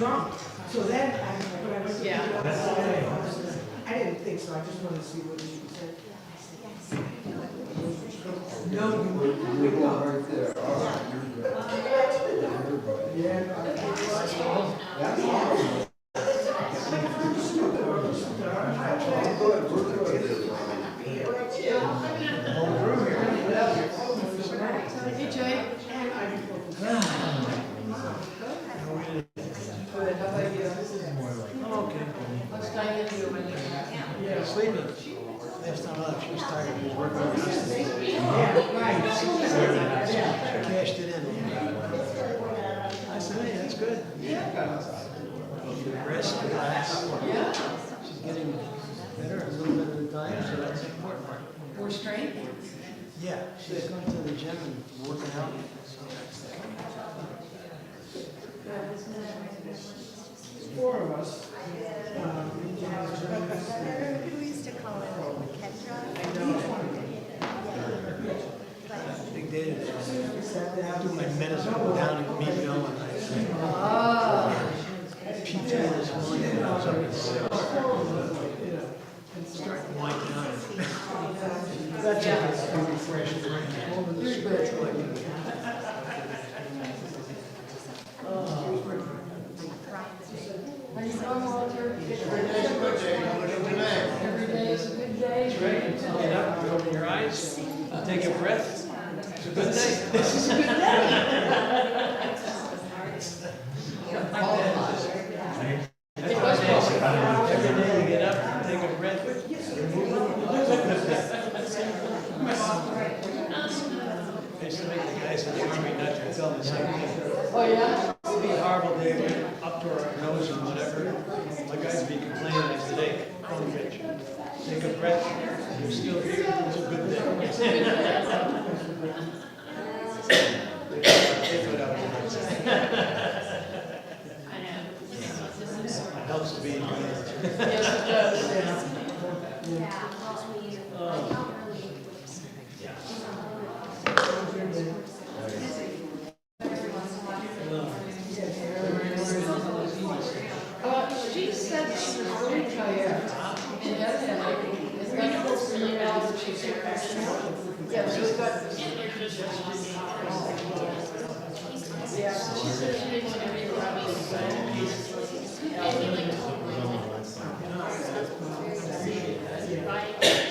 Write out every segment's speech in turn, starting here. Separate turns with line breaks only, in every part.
drunk. So then, when I went to
Yeah.
pick it up, I didn't think so, I just wanted to see what she said. No, you wouldn't wake up.
Right there. All right.
Yeah.
We're good.
Hey, Jay.
Okay.
What's Diane doing?
Yeah, sleeping. Last time out, she was tired. She was working on the house.
Yeah, right.
She cashed it in. I said, hey, that's good. Rest, relax.
Yeah.
She's getting better a little bit at a time, so that's the important part.
More strength?
Yeah, she's going to the gym and working out. So
Four of us.
We used to call him Kendra.
big day today. Do my medicine down in Meadville and PT this morning. I was up at 6. Starting to wind down. That's a refreshing.
You're good. Are you going, Walter? Every day is a good day.
That's right. Get up, open your eyes, take a breath. It's a good day.
This is a good day.
That's why they say, every day you get up, take a breath. I used to make the guys in the army not to tell the same thing.
Oh, yeah?
It'd be a horrible day, we're up to our nose and whatever. My guys would be complaining, I said, hey, come bitch, take a breath, you're still here, it's a good day. They put out it helps to be in command.
Yes, it does. She said she was really tired and had a headache. It's not supposed to be now that she's here. Yeah, she's got. Yeah, she said she didn't want to be around me.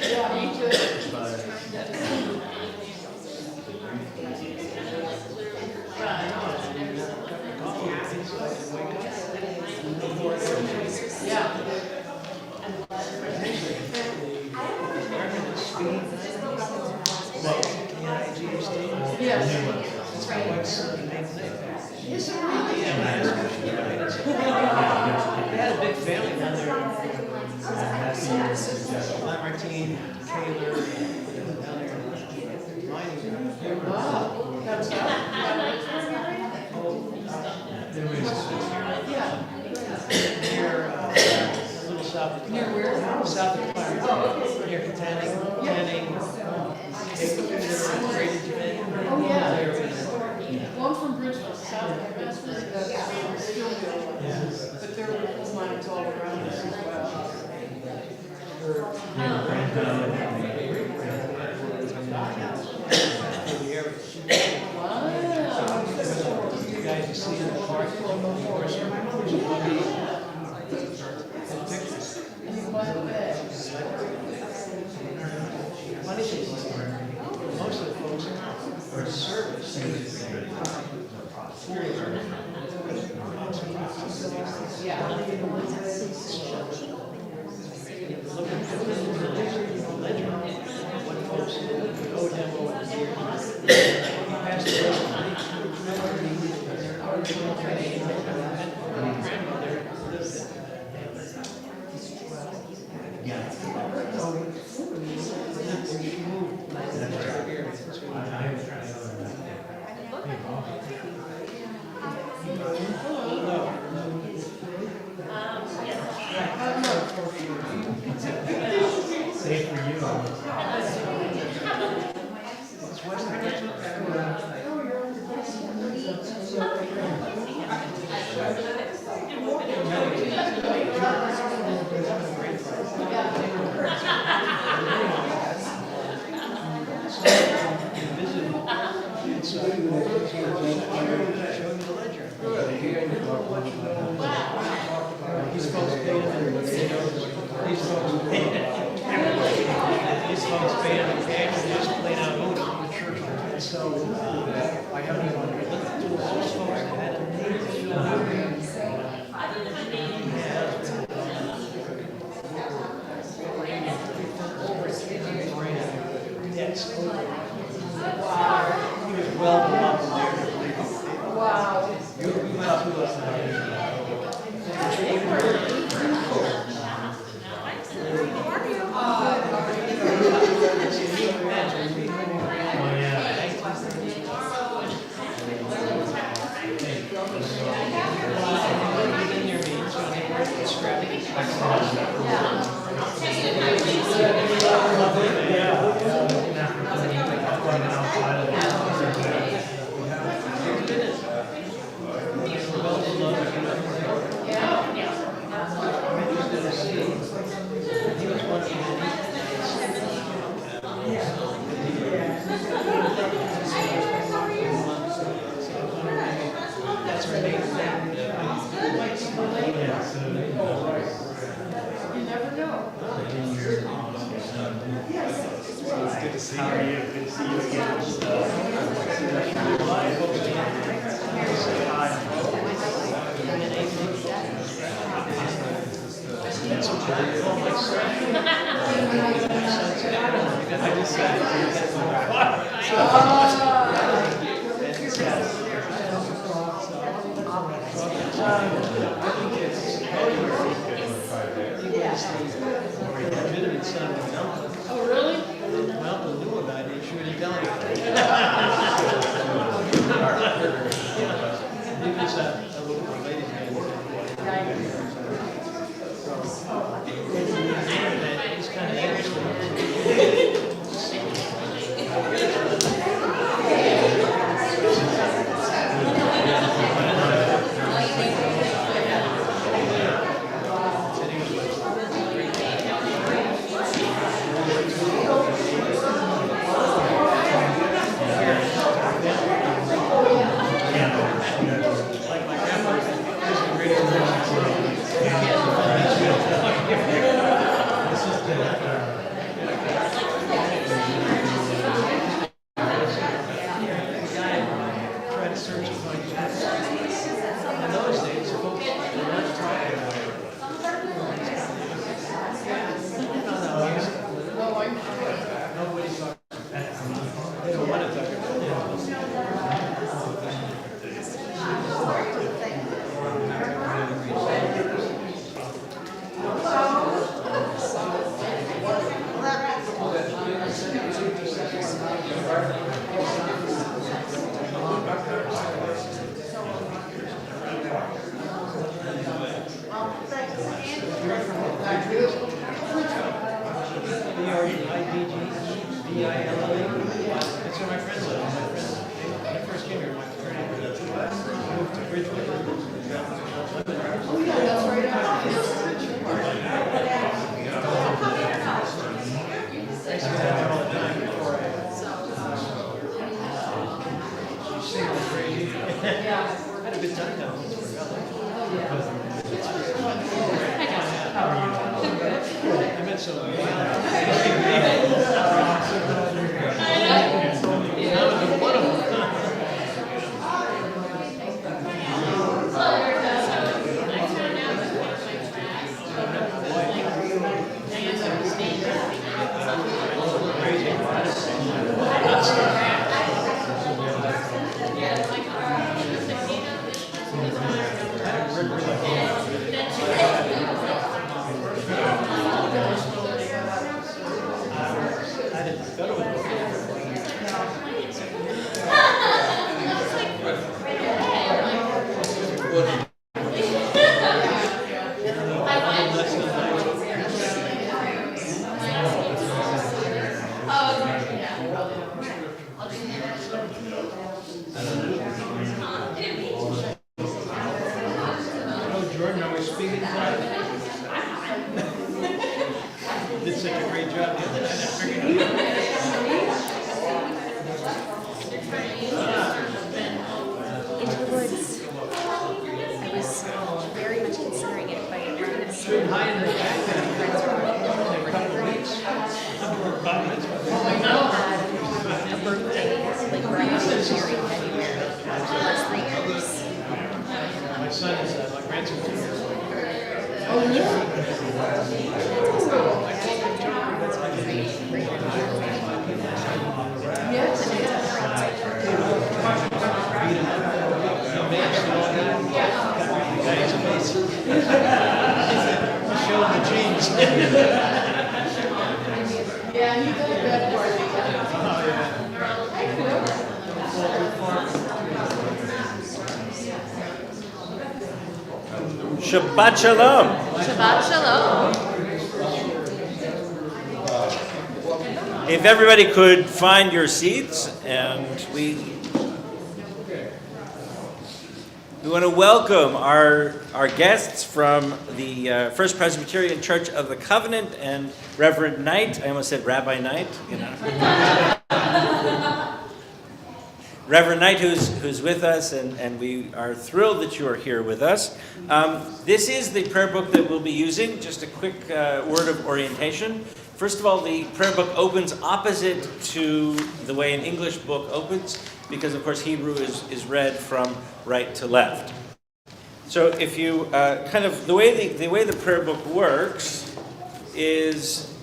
Yeah, me too. Yeah. Yes.
That's my wife's main thing.
Is it really?
Yeah, they had a big family down there. Lamartine, Taylor, down there. Mining.
Wow. That's good. Yeah.
Near, a little south of.
Near where?
South of Clarence.
Oh, okay.
Near Katanning. Graded Japan.
Oh, yeah. Well, I'm from Bridgeville, south of Westwood, that's still building. But there were coal mines all around us as well. Wow.
You guys you see in the park, of course, there's a buggy. And pictures.
And you buy the bag.
Funny thing is, most of the folks are service.
Yeah.
Look at the ledger. What folks owed him over the years. He passed away. Our grandmother lived it. These folks pay them, these folks pay them cash, and just plain out load on the church. And so, I haven't even looked to those folks that had a That's he was well beloved there.
Wow.
You went to
You never know.
It's good to see you. How are you? Good to see you again. I just
Oh, really?
Malcolm knew about it, he sure didn't tell you. He was a little ladies' man. He's kind of interesting. That's where my friends live. When I first came here, my friend moved to Bridgewood.
Oh, yeah, that's right out
I used to go down there all the time before I sing like crazy.
Yeah.
I had a good time down there. I met some one of them. Jordan, are we speaking Friday? Did such a great job the other night, I figured it out.
Into the woods. I was very much considering it, but I didn't
Stood high in the back and a couple of weeks. About it.
a birthday, like where I was married in February. Last 3 years.
My son is, my grandson's 2 years old. The mask and all that. The guy's amazing. Show the jeans.
Yeah, he does that party.
Shabbat Shalom.
Shabbat Shalom.
If everybody could find your seats, and we want to welcome our guests from the First Presbyterian Church of the Covenant and Reverend Knight. I almost said Rabbi Knight, you know. Reverend Knight, who's with us, and we are thrilled that you are here with us. This is the prayer book that we'll be using. Just a quick word of orientation. First of all, the prayer book opens opposite to the way an English book opens, because of course Hebrew is read from right to left. So if you the way the prayer book works is,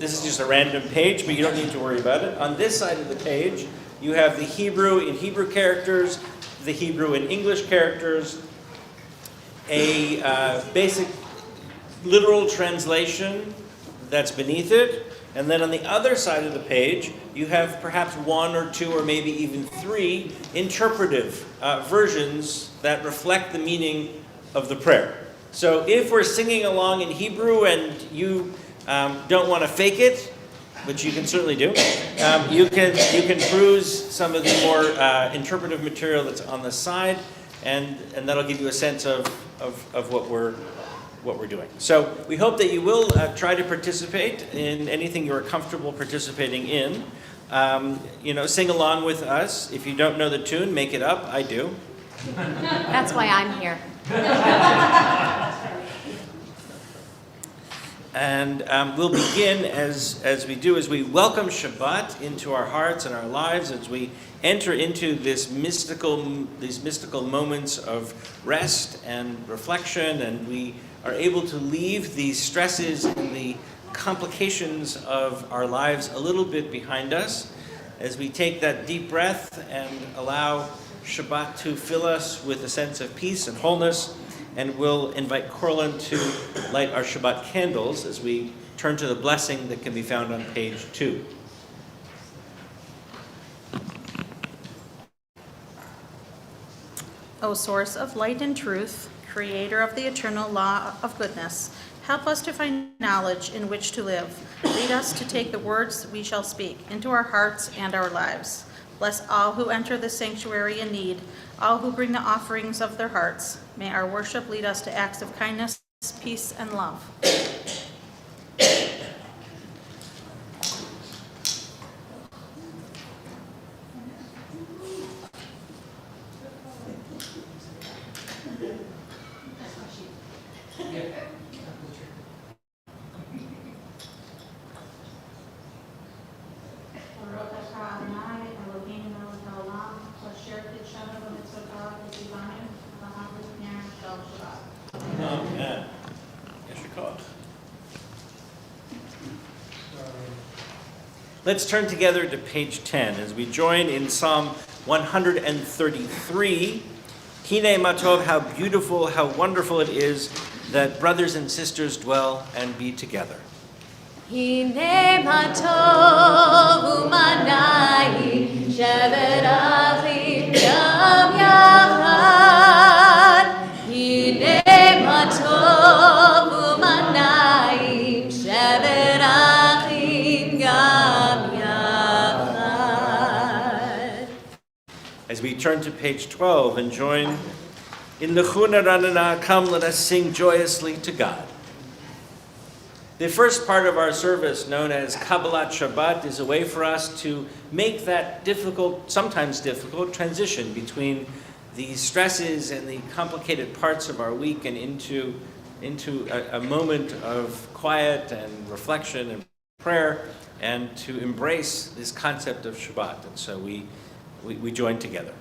this is just a random page, but you don't need to worry about it. On this side of the page, you have the Hebrew in Hebrew characters, the Hebrew in English characters, a basic literal translation that's beneath it, and then on the other side of the page, you have perhaps 1 or 2 or maybe even 3 interpretive versions that reflect the meaning of the prayer. So if we're singing along in Hebrew and you don't want to fake it, which you can certainly do, you can peruse some of the more interpretive material that's on the side, and that'll give you a sense of what we're doing. So we hope that you will try to participate in anything you're comfortable participating in. Sing along with us. If you don't know the tune, make it up. I do.
That's why I'm here.
And we'll begin as we do, as we welcome Shabbat into our hearts and our lives, as we enter into these mystical moments of rest and reflection, and we are able to leave the stresses and the complications of our lives a little bit behind us, as we take that deep breath and allow Shabbat to fill us with a sense of peace and wholeness. And we'll invite Corlin to light our Shabbat candles as we turn to the blessing that can be found on page 2.
O source of light and truth, creator of the eternal law of goodness, help us to find knowledge in which to live. Lead us to take the words we shall speak into our hearts and our lives. Bless all who enter the sanctuary in need, all who bring the offerings of their hearts. May our worship lead us to acts of kindness, peace, and love.
Amen. Let's turn together to page 10 as we join in Psalm 133. Hine Matov, how beautiful, how wonderful it is that brothers and sisters dwell and be together.
Hine matov u'manai shevet achim yam yachad. Hine matov u'manai shevet achim yam yachad.
As we turn to page 12 and join In the Chuna Ranana, come, let us sing joyously to God. The first part of our service, known as Kabbalat Shabbat, is a way for us to make that difficult, sometimes difficult, transition between the stresses and the complicated parts of our week and into a moment of quiet and reflection and prayer, and to embrace this concept of Shabbat. And so we join together.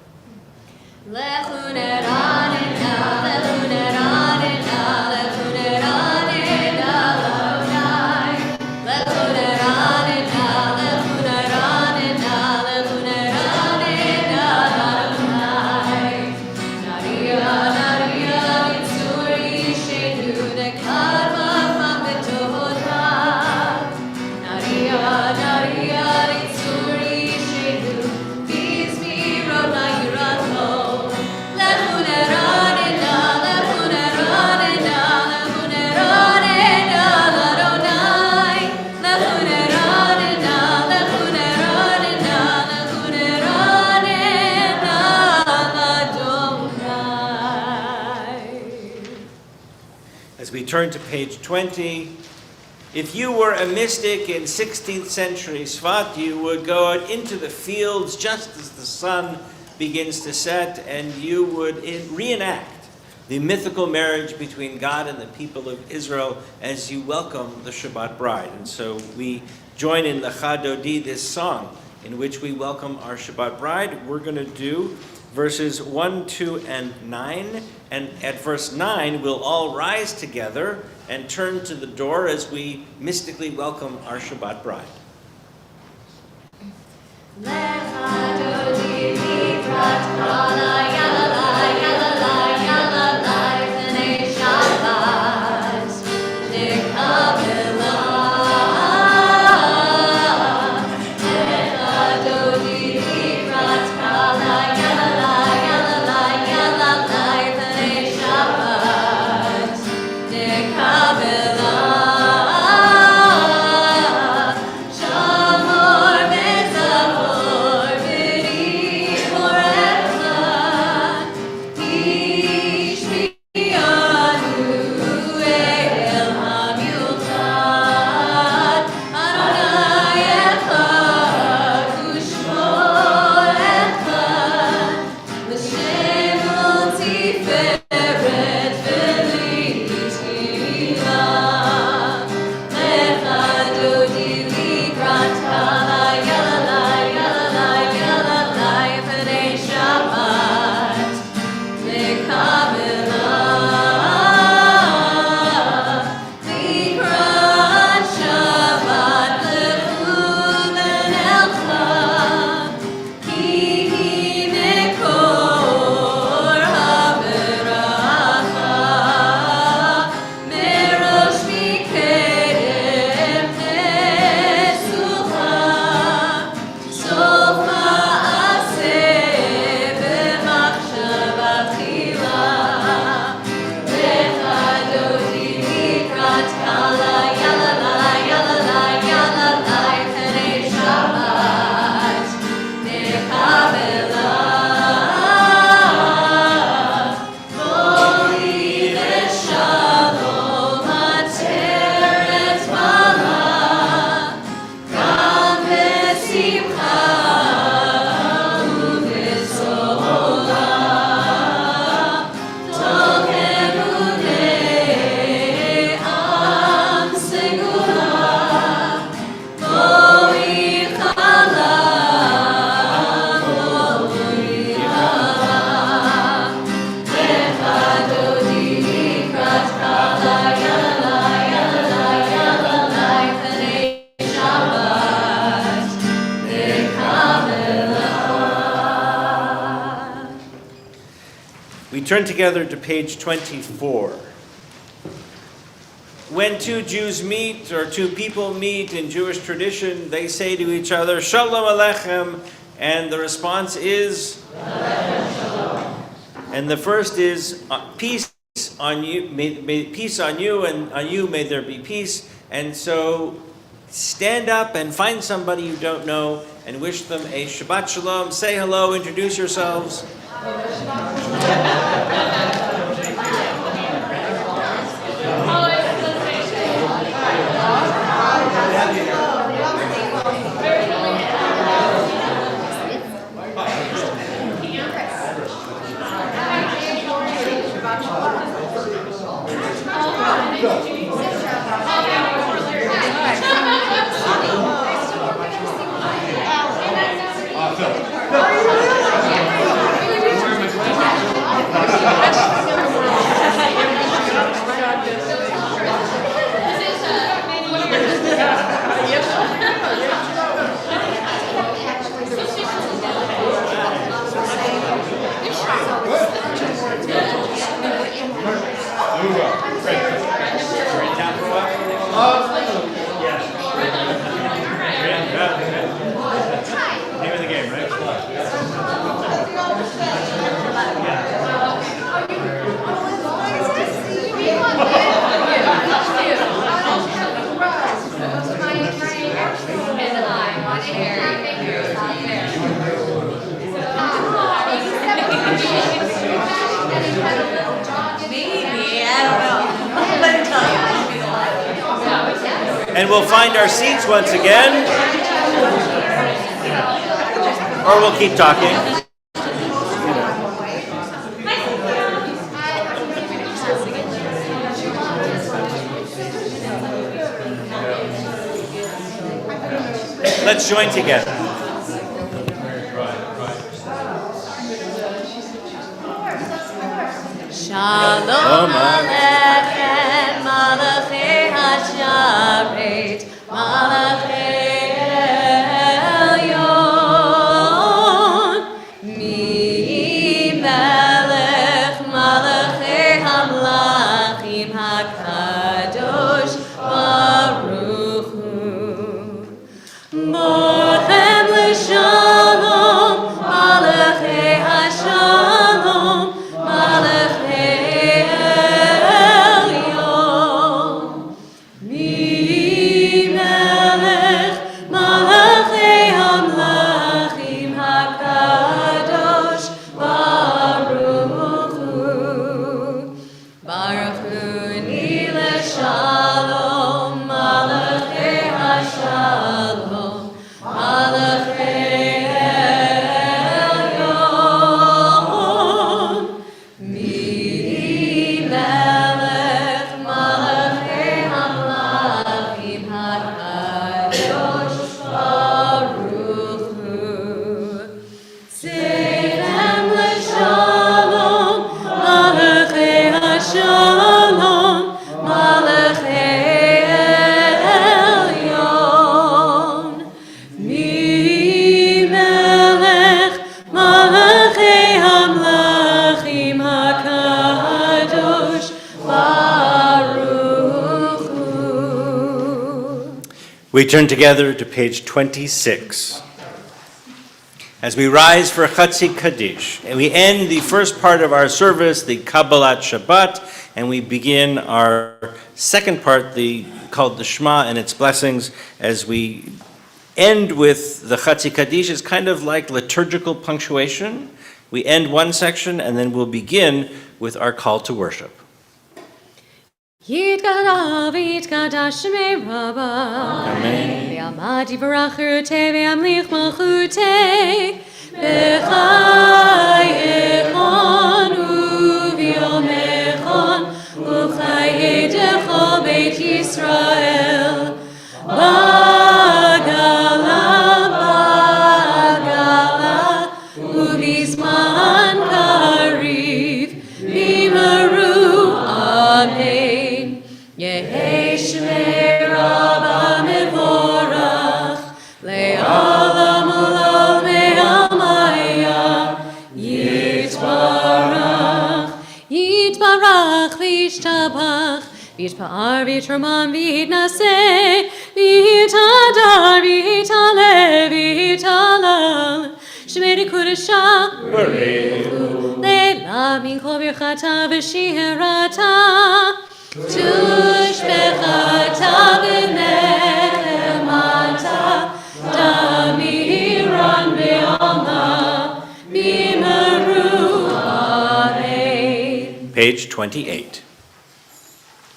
As we turn to page 20, if you were a mystic in 16th century Sfat, you would go out into the fields just as the sun begins to set, and you would reenact the mythical marriage between God and the people of Israel as you welcome the Shabbat bride. And so we join in Lecha Dodi, this song in which we welcome our Shabbat bride. We're going to do verses 1, 2, and 9. And at verse 9, we'll all rise together and turn to the door as we mystically welcome our Shabbat bride. Turn together to page 24. When two Jews meet, or two people meet in Jewish tradition, they say to each other, Shalom Aleichem, and the response is, Shalom. And the first is, peace on you, may peace on you, and on you may there be peace. And so stand up and find somebody you don't know and wish them a Shabbat Shalom. Say hello, introduce yourselves. Name of the game, right? And we'll find our seats once again, or we'll keep talking. Let's join together.
Shalom Aleichem, Malachei Hasharet, Malachei Elyon, Mi Melech, Malachei Hamlachim HaKadosh Baruch Hu. Borchem l'shalom, Malachei Hashalom, Malachei Elyon. Mi melech, Malachei Hamlachim HaKadosh Baruch Hu. Baruch Hu ni l'shalom, Malachei Hashalom, Malachei Elyon. Mi melech, Malachei Hamlachim HaKadosh Baruch Hu. Seichem l'shalom, Malachei Hashalom, Malachei Elyon. Mi melech, Malachei Hamlachim HaKadosh Baruch Hu.
We turn together to page 26. As we rise for Chatzi Kaddish, and we end the first part of our service, the Kabbalat Shabbat, and we begin our second part, called the Shema and its blessings, as we end with the Chatzi Kaddish. Is kind of like liturgical punctuation. We end one section, and then we'll begin with our call to worship.
Yitkadav, Yitkadash Shmei Rabbah.
Amen.
Ve'amad yivarach Chirutei, ve'amlich malchutei. B'chai echon u'v'yom echon, u'chai edechol Beit Yisrael. Bagala, bagala, u'bizman kariv, b'maru, amen. Yehei Shmei Rabbah mevorach, le'olam olam me'amaya. Yitbarach, Yitbarach v'yishtabach, v'yitpa'ar v'yitramam v'yitnaseh, v'yitadar v'yitaleh v'yitalal. Shmei Kodeshah, le'la min kol birchata v'shirata. Tushbechata v'nechemata, damiran ve'alma, b'maru amen.
Page 28.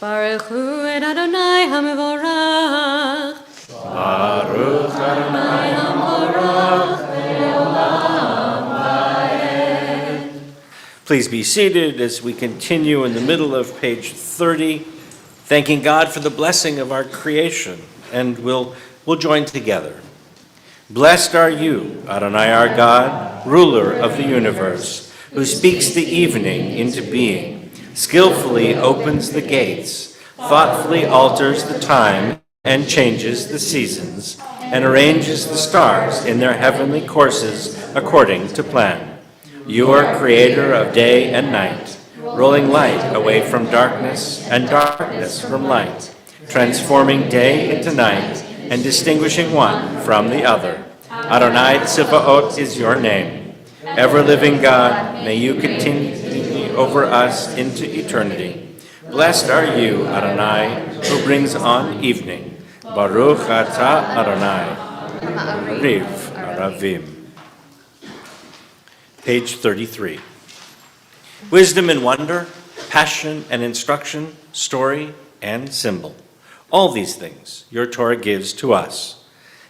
Baruch Hu et Adonai HaMevorach.
Baruch Adonai
HaMevorach.
Please be seated as we continue in the middle of page 30 thanking God for the blessing of our creation, and we'll join together. Blessed are you, Adonai our God, ruler of the universe, who speaks the evening into being, skillfully opens the gates, thoughtfully alters the time and changes the seasons, and arranges the stars in their heavenly courses according to plan. You are creator of day and night, rolling light away from darkness and darkness from light, transforming day into night and distinguishing one from the other. Adonai Tzivaot is your name. Ever-living God, may you continue over us into eternity. Blessed are you, Adonai, who brings on evening. Baruch atah Adonai, Riv Aravim. Page 33. Wisdom and wonder, passion and instruction, story and symbol. All these things your Torah gives to us.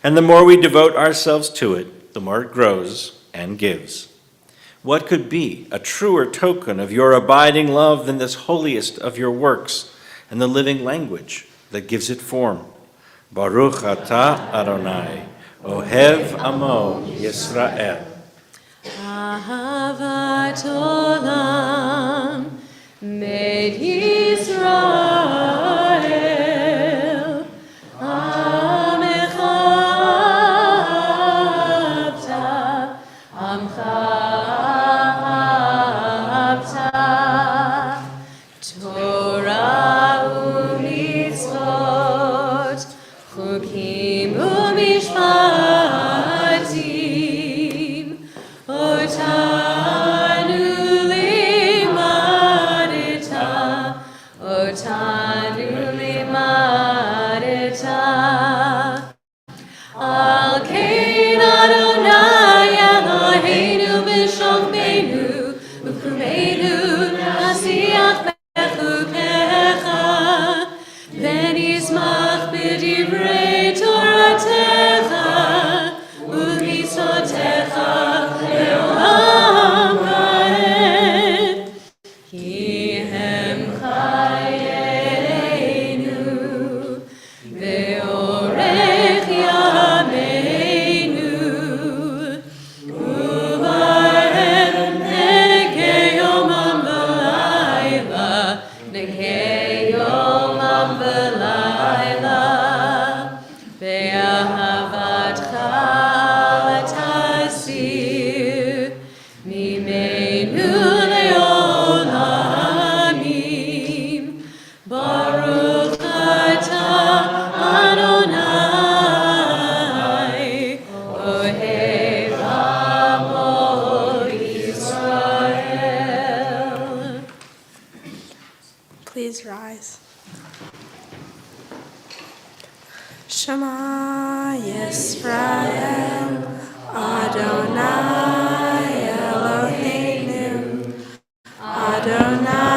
And the more we devote ourselves to it, the more it grows and gives. What could be a truer token of your abiding love than this holiest of your works and the living language that gives it form? Baruch atah Adonai, Ohev Amo Yisrael.
Ahavat olam med Yisrael, Amecha avta, Amcha avta, Torah u'mitzvot, Chukim u'mishpatim, Otanu limadeta, Otanu limadeta. Al kein Adonai Eloheinu b'shomenu, u'kumeinu nasiach bechukecha, v'nismach b'divrei Toratecha, u'mitzvotecha le'olam va'ed. Ki hem chayenu, ve'orech yameinu, u'bahem negei yomam v'layla, negei yomam v'layla, ve'ahavatcha tasir, mimenu le'olamim, Baruch atah Adonai, Ohev Amo Yisrael.
Please rise. Shema Yisrael, Adonai Eloheinu, Adonai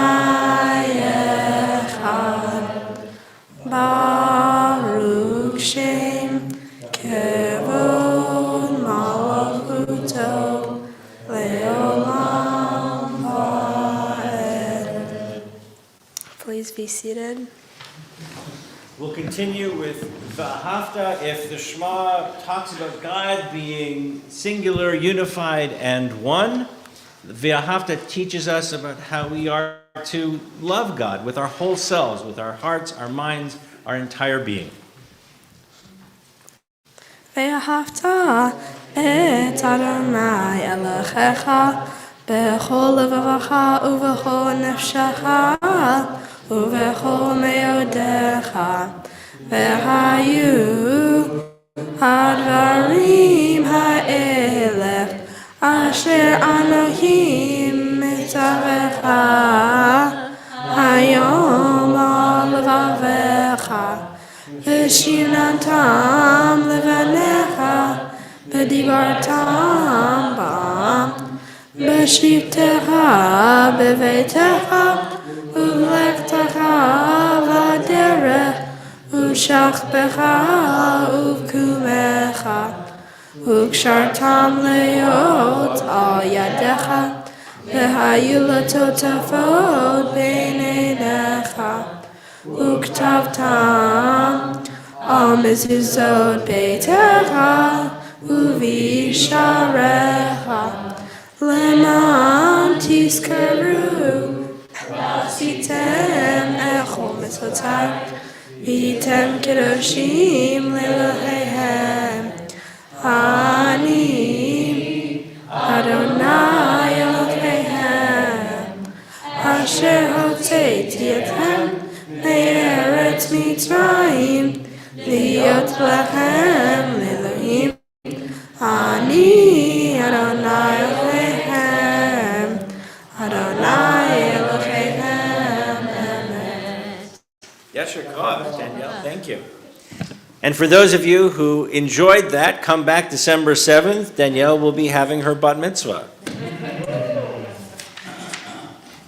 Echad, Baruch Shem Kevod Malachuto Leolam Va'ed. Please be seated.
We'll continue with V'ahavta. If the Shema talks about God being singular, unified, and one, V'ahavta teaches us about how we are to love God with our whole selves, with our hearts, our minds, our entire being.
ואהבת את אדוני אלוהיך בכל לבבך ובכל נפשך ובכל מאודיך. והיו הדברים האלה אשר אנוכי מצווך היום על לבביך, ושיננתם לבניך, ודיברתם בם, בשבתך, בביתך, ובלכתך בדרך, ושכבך ובקומך, וקשרתם להיות על ידך, והיו לטוטפות בין עיניך, וכתבתם על מזוזות ביתך ובשעריך, למען תזכרו ועשיתם את כל מצוותיי, והייתם קדושים לאלוהיהם. אני אדוני אלוהיהם, אשר הוצאתי אתכם מארץ מצרים, להיות לכם לאלוהים. אני אדוני אלוהיהם, אדוני אלוהיהם. Amen.
Yasher Koach, Danielle, thank you. And for those of you who enjoyed that, come back December 7th. Danielle will be having her bat mitzvah.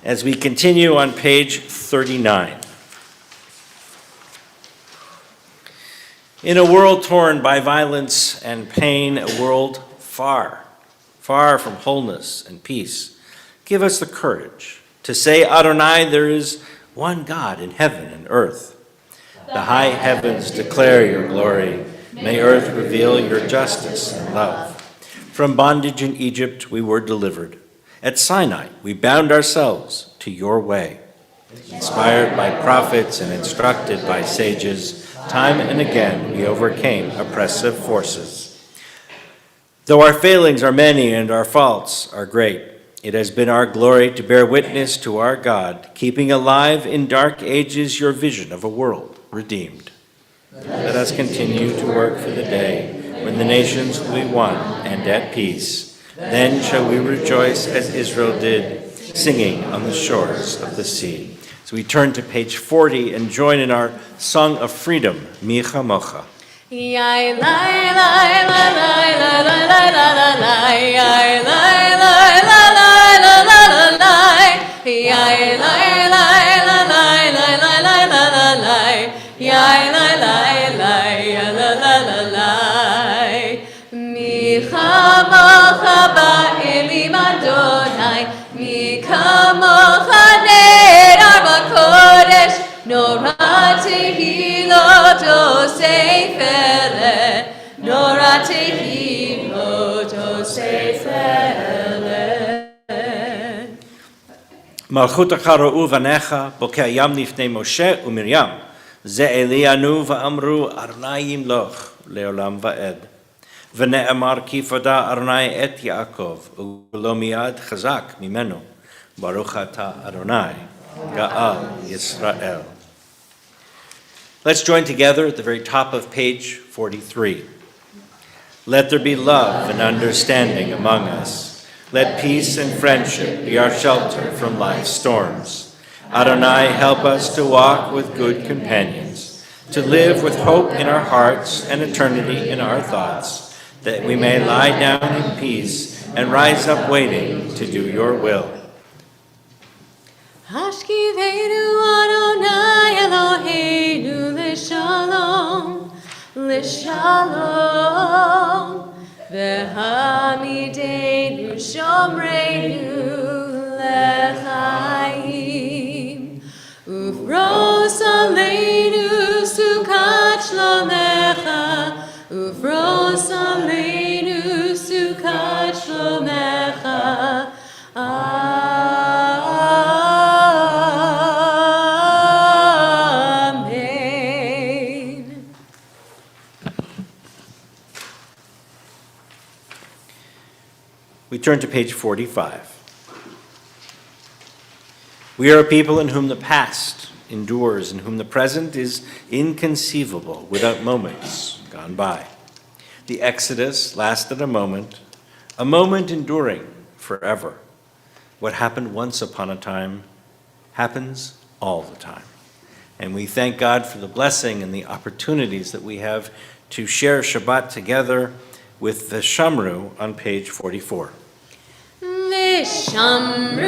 As we continue on page 39. In a world torn by violence and pain, a world far, far from wholeness and peace, give us the courage to say, Adonai, there is one God in heaven and earth. The high heavens declare your glory. May earth reveal your justice and love. From bondage in Egypt we were delivered. At Sinai we bound ourselves to your way. Inspired by prophets and instructed by sages, time and again we overcame oppressive forces. Though our failings are many and our faults are great, it has been our glory to bear witness to our God, keeping alive in dark ages your vision of a world redeemed. Let us continue to work for the day when the nations will be one and at peace. Then shall we rejoice as Israel did, singing on the shores of the sea. So we turn to page 40 and join in our Song of Freedom, Mi Chamocha.
Yai lai lai lai lai lai lai lai lai lai, yai lai lai lai lai lai lai lai, yai lai lai lai lai lai lai lai lai lai, yai lai lai lai lai lai lai. Mi chamocha ba'elim Adonai, mi kamocha nedar b'kodesh, Nora tehilot osefele, Nora tehilot osefele.
Malchutecha ro'u vanecha, bokeh yam lifnei Moshe u'Miriam, ze Elianu va'amru Adonai yimloch le'olam va'ed. V'ne'emar ki foda Adonai et Yaakov, u'lo miyad chazak mimenu, Baruch ata Adonai, Ga'al Yisrael. Let's join together at the very top of page 43. Let there be love and understanding among us. Let peace and friendship be our shelter from life's storms. Adonai, help us to walk with good companions, to live with hope in our hearts and eternity in our thoughts, that we may lie down in peace and rise up waiting to do your will.
Hashkivenu Adonai Eloheinu l'shalom, l'shalom. V'hamidenu shomreinu l'chaim. Ufros aleinu sukat shlomecha, ufros aleinu sukat shlomecha.
We turn to page 45. We are a people in whom the past endures, in whom the present is inconceivable without moments gone by. The Exodus lasted a moment enduring forever. What happened once upon a time happens all the time. And we thank God for the blessing and the opportunities that we have to share Shabbat together with the Shamru on page 44.
V'shamru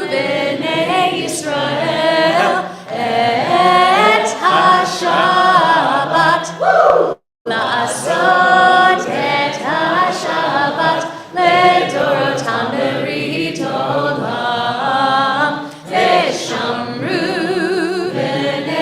b'nei Yisrael et ha-Shabbat la'asot et ha-Shabbat le'dorotam berit olam. V'shamru b'nei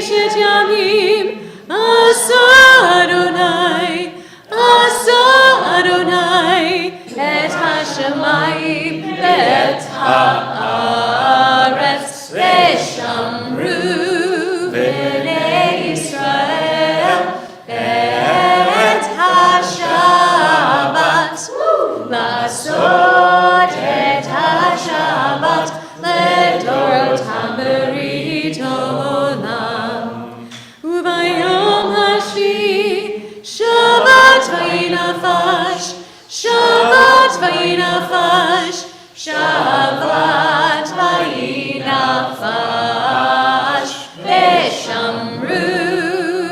ששת ימים עשה אדוני את השמיים ואת הארץ ושמרו בני ישראל את השבת לעשות את השבת לדורותם ברית עולם וביום השביעי שבת וינפש שבת וינפש שבת וינפש ושמרו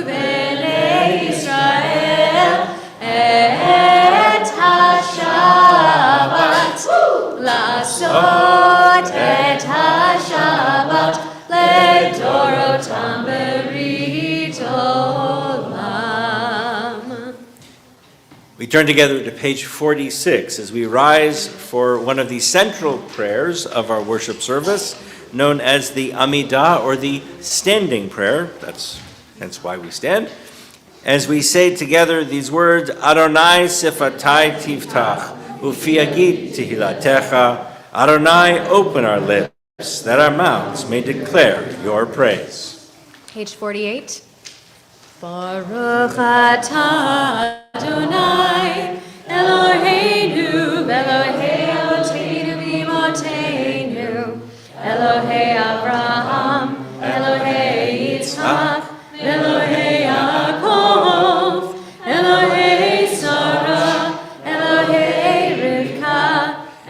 בני ישראל את השבת לעשות את השבת לדורותם ברית עולם.
We turn together to page 46 as we rise for one of the central prayers of our worship service, known as the Amidah, or the standing prayer. That's hence why we stand. As we say together these words, Adonai sifatai tiftach, ufi agid tehilatecha. Adonai, open our lips, that our mouths may declare your praise.
Page 48. Baruch atah Adonai Eloheinu Elohei Avotenu v'Imotenu Elohei Avraham Elohei Yitzchak Elohei Yaakov Elohei Sarah Elohei Rivka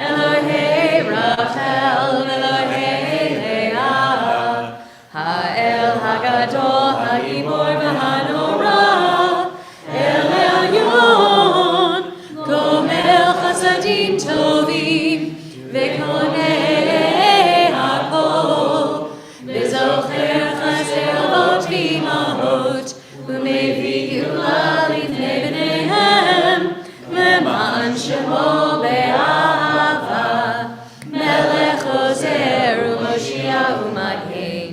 Elohei Rachel Elohei Leah Ha'el Hagadol Ha'gibor v'Hanorah El Elyon Gomel Chasadim Tovim V'konei Hakol V'zocher Chaselot v'imahot U'mevi Geulah l'ifnei b'neihem Le'man Shemo be'ahava Melech Ozer u'Moshiach u'Magen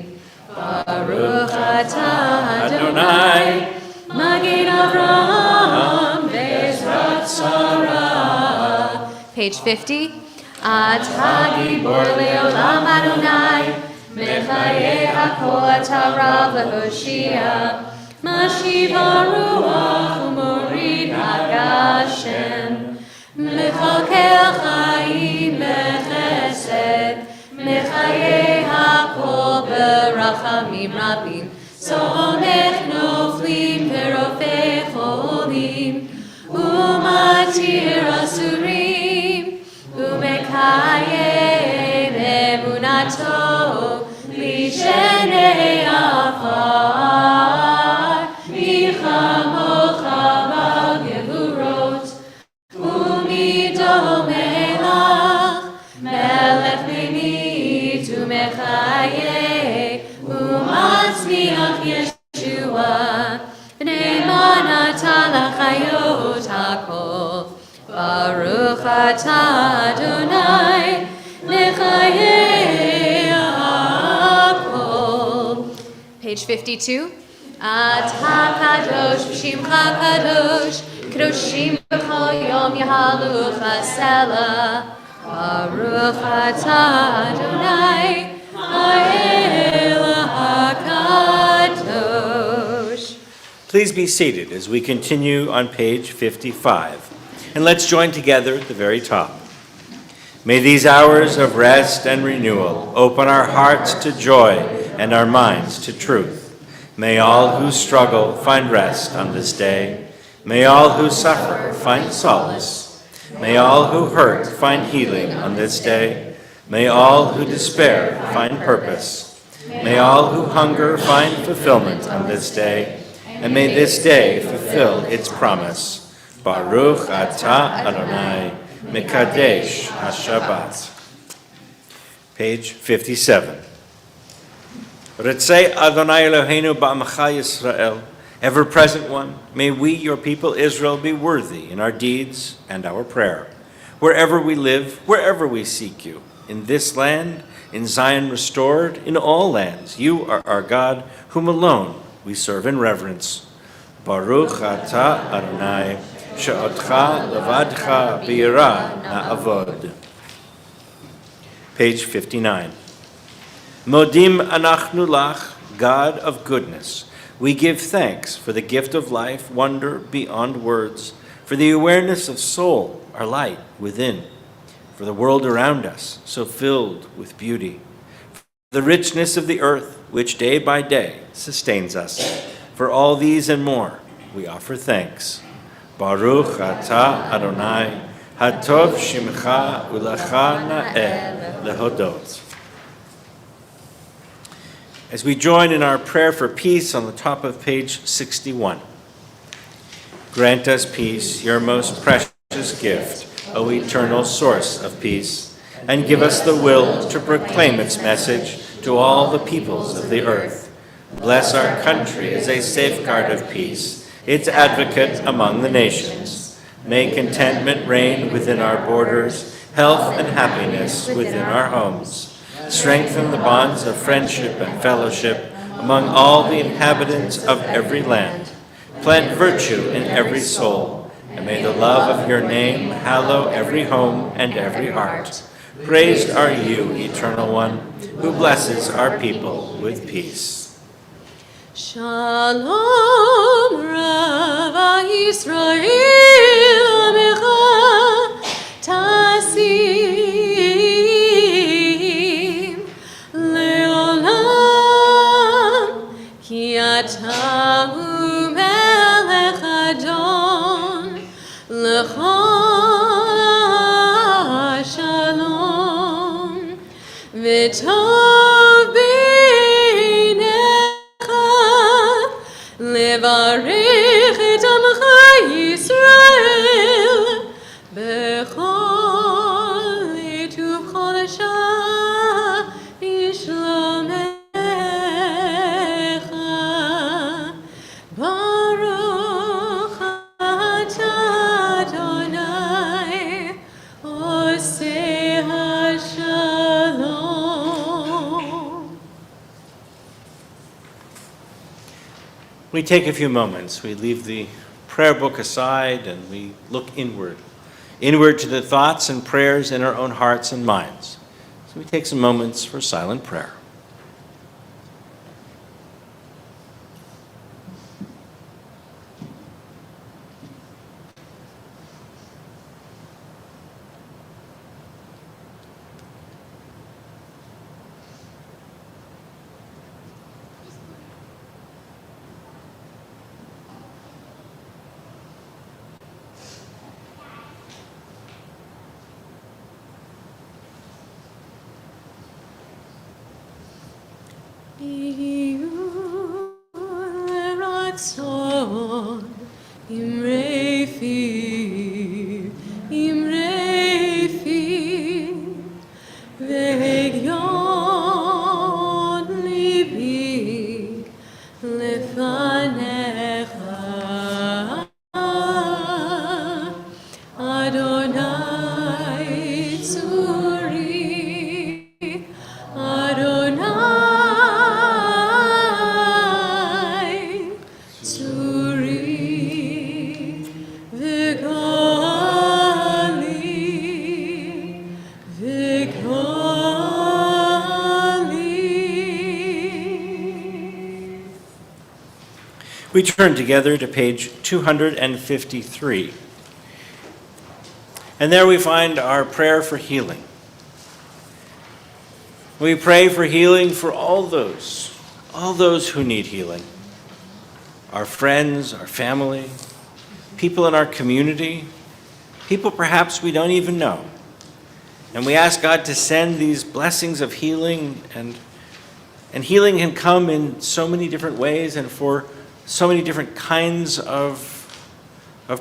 Baruch atah Adonai Magen Avraham Be'ezrat Sarah. Page 50. Atah Gibor Le'olam Adonai Mechayeh Hakol Atah Le'Hoshia Mashiv HaRuach U'Morid HaGashem Mechakel Chaim Bechesed Mechayeh Hakol Berachamim Rabim Somech Noflim Perofei Cholim Umatir Asurim Umekayeh Be'emunato Lishenei Afar Michamocha B'gevurot Umido Melach Melech B'mit Umechayeh Umatzmiach Yeshua B'nei Natan L'chayot HaKol Baruch atah Adonai L'chayei HaKol. Page 52. Atah Kadosh B'Shimcha Kadosh Kadoshim B'chol Yom Yahalu Chasela Baruch atah Adonai Ha'el HaKadosh.
Please be seated as we continue on page 55. And let's join together at the very top. May these hours of rest and renewal open our hearts to joy and our minds to truth. May all who struggle find rest on this day. May all who suffer find solace. May all who hurt find healing on this day. May all who despair find purpose. May all who hunger find fulfillment on this day. And may this day fulfill its promise. Baruch atah Adonai Mekadesh HaShabbat. Page 57. Ritzei Adonai Eloheinu ba'amcha Yisrael, ever-present one, may we, your people Israel, be worthy in our deeds and our prayer, wherever we live, wherever we seek you. in this land, in Zion restored, in all lands. You are our God, whom alone we serve in reverence. Baruch atah Adonai, she'otcha levadcha b'yirah na'avod. Page 59. Modim anachnu lach, God of goodness. We give thanks for the gift of life, wonder beyond words, for the awareness of soul, our light within, for the world around us, so filled with beauty, for the richness of the earth, which day by day sustains us. For all these and more, we offer thanks. Baruch atah Adonai, hatov shimcha ulecha na'eh lehodot. As we join in our prayer for peace on the top of page 61. Grant us peace, your most precious gift, O eternal source of peace, and give us the will to proclaim its message to all the peoples of the earth. Bless our country as a safeguard of peace, its advocate among the nations. May contentment reign within our borders, health and happiness within our homes. Strengthen the bonds of friendship and fellowship among all the inhabitants of every land. Plant virtue in every soul, and may the love of your name hallow every home and every heart. Praised are you, Eternal One, who blesses our people with peace.
Shalom Rav Yisrael Amecha Tasim Leolam Ki Ata Hu Melech Adon Lecha Shalom V'tov Levarech et Amcha Yisrael bechol etuv chol shah bishlomecha Baruch atah Adonai oseh hashalom.
We take a few moments. We leave the prayer book aside and we look inward to the thoughts and prayers in our own hearts and minds. So we take some moments for silent prayer.
Ratzon imrefi ve'yon libi lefanecha Adonai tzuri Adonai tzuri v'gali.
We turn together to page 253. And there we find our prayer for healing. We pray for healing for all those who need healing. Our friends, our family, people in our community, people perhaps we don't even know. And we ask God to send these blessings of healing, and healing can come in so many different ways and for so many different kinds of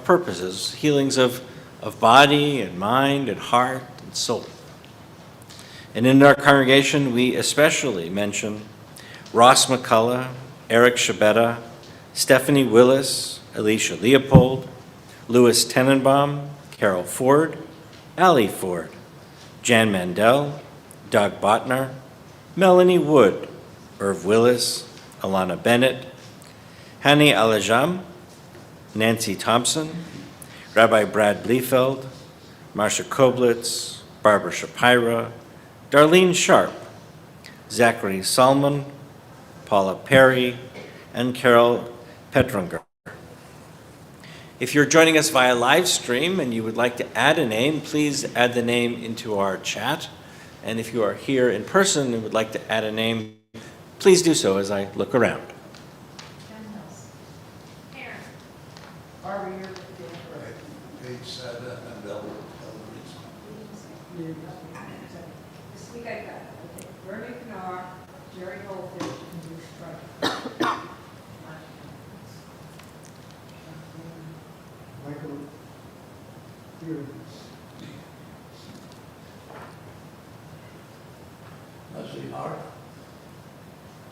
purposes, healings of body and mind and heart and soul. And in our congregation, we especially mention Ross McCullough, Eric Shabetta, Stephanie Willis, Alicia Leopold, Louis Tenenbaum, Carol Ford, Allie Ford, Jan Mandel, Doug Botner, Melanie Wood, Irv Willis, Alana Bennett, Hani Alajam, Nancy Thompson, Rabbi Brad Liefeld, Marsha Koblitz, Barbara Shapira, Darlene Sharp, Zachary Salmon, Paula Perry, and Carol Petrunger. If you're joining us via live stream and you would like to add a name, please add the name into our chat. And if you are here in person and would like to add a name, please do so as I look around.
Barbara, you're.
Page 7 and Delbert.
This week I got, okay, Bernie Knar, Jerry Goldfish, and Bruce Strike.
Michael, here it is.
Leslie Hart.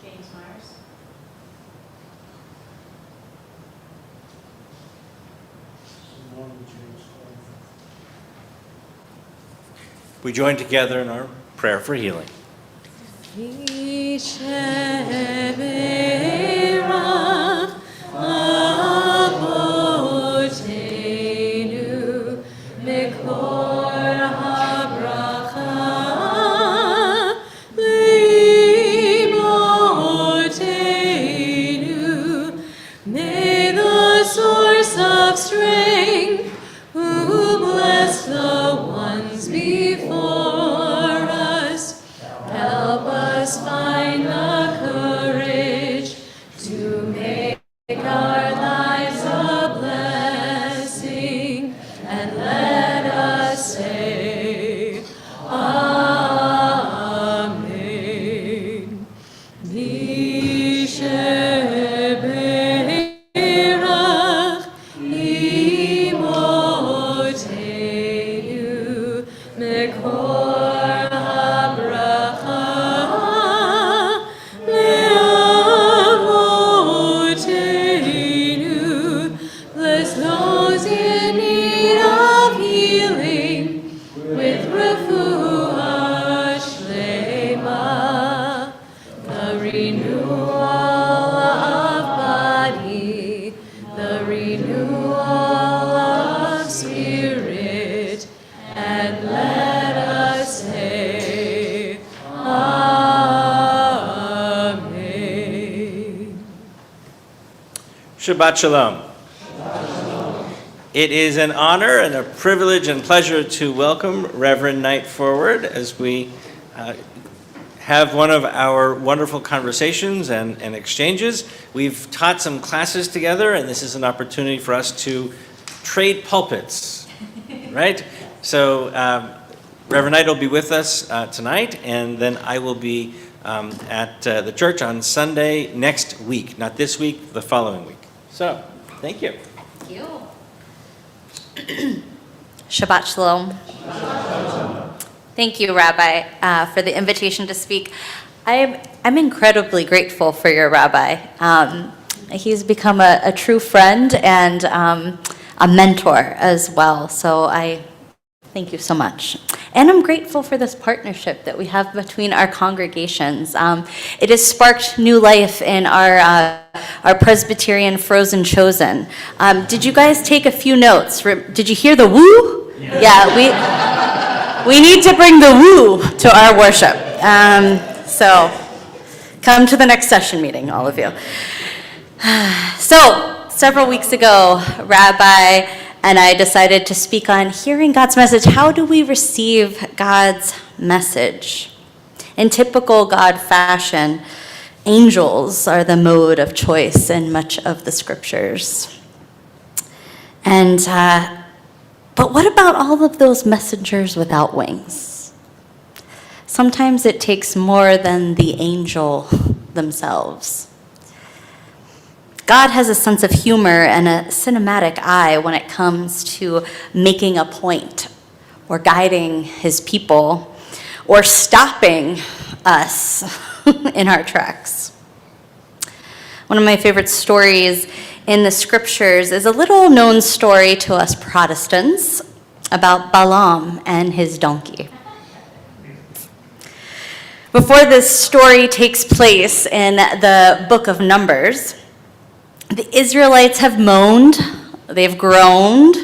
James Myers.
We join together in our prayer for healing.
May the source of strength, who bless the ones before us, help us find the courage to make our lives a blessing, and let us say, Amen. Misheberach imotenu mekor habracha leavotenu. Bless those in need of healing with refuah shlema, the renewal of body, the renewal of spirit, and let us say, Amen.
Shabbat Shalom. It is an honor and a privilege and pleasure to welcome Reverend Knight forward as we have one of our wonderful conversations and exchanges. We've taught some classes together, and this is an opportunity for us to trade pulpits, right? So Reverend Knight will be with us tonight, and then I will be at the church on Sunday next week, not this week, the following week. So, thank you.
Thank you. Shabbat Shalom. Thank you, Rabbi, for the invitation to speak. I'm incredibly grateful for your rabbi. He's become a true friend and a mentor as well. So I thank you so much. And I'm grateful for this partnership that we have between our congregations. It has sparked new life in our Presbyterian Frozen Chosen. Did you guys take a few notes? Did you hear the woo? Yeah, we need to bring the woo to our worship. So come to the next session meeting, all of you. So several weeks ago, Rabbi and I decided to speak on hearing God's message. How do we receive God's message? In typical God fashion, angels are the mode of choice in much of the scriptures. And but what about all of those messengers without wings? Sometimes it takes more than the angel themselves. God has a sense of humor and a cinematic eye when it comes to making a point or guiding his people or stopping us in our tracks. One of my favorite stories in the scriptures is a little known story to us Protestants about Balaam and his donkey. Before this story takes place in the book of Numbers, the Israelites have moaned, they've groaned,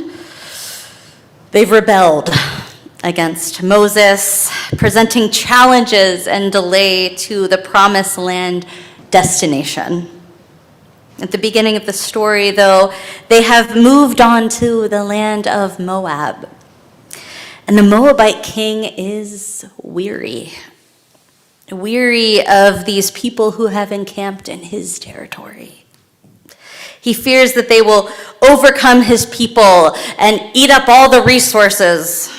they've rebelled against Moses, presenting challenges and delay to the promised land destination. At the beginning of the story, though, they have moved on to the land of Moab. And the Moabite king is weary of these people who have encamped in his territory. He fears that they will overcome his people and eat up all the resources.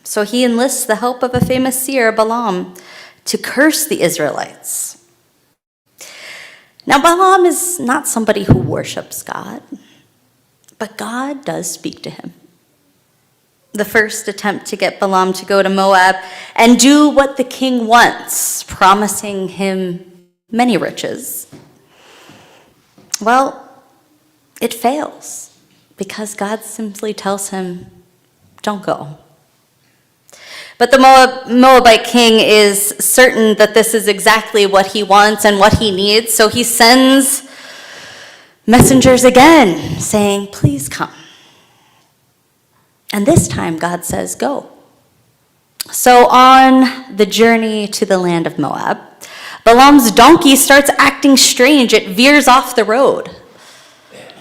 So he enlists the help of a famous seer, Balaam, to curse the Israelites. Now, Balaam is not somebody who worships God, but God does speak to him. The first attempt to get Balaam to go to Moab and do what the king wants, promising him many riches. Well, it fails because God simply tells him, don't go. But the Moabite king is certain that this is exactly what he wants and what he needs, so he sends messengers again saying, please come. And this time God says, go. So on the journey to the land of Moab, Balaam's donkey starts acting strange. It veers off the road,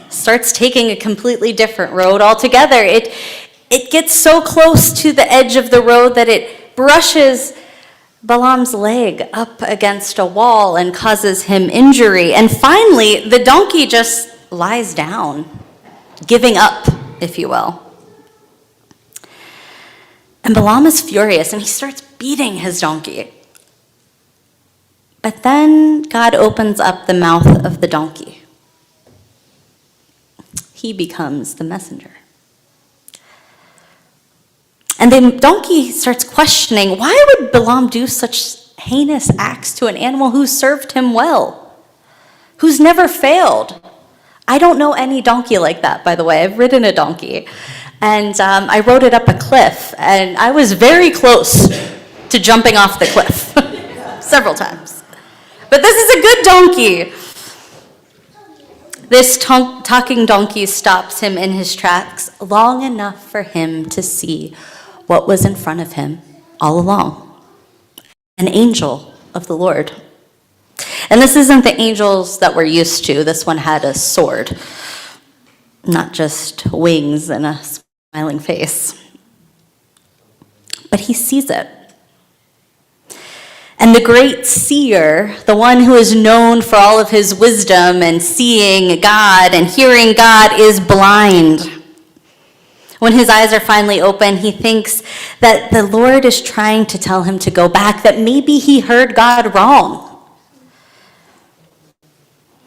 starts taking a completely different road altogether. It gets so close to the edge of the road that it brushes Balaam's leg up against a wall and causes him injury. And finally, the donkey just lies down, giving up, if you will. And Balaam is furious, and he starts beating his donkey. But then God opens up the mouth of the donkey. He becomes the messenger. And the donkey starts questioning, why would Balaam do such heinous acts to an animal who served him well, who's never failed? I don't know any donkey like that, by the way. I've ridden a donkey. And I rode it up a cliff, and I was very close to jumping off the cliff several times. But this is a good donkey. This talking donkey stops him in his tracks long enough for him to see what was in front of him all along. An angel of the Lord. And this isn't the angels that we're used to. This one had a sword, not just wings and a smiling face. But he sees it. And the great seer, the one who is known for all of his wisdom and seeing God and hearing God, is blind. When his eyes are finally open, he thinks that the Lord is trying to tell him to go back, that maybe he heard God wrong.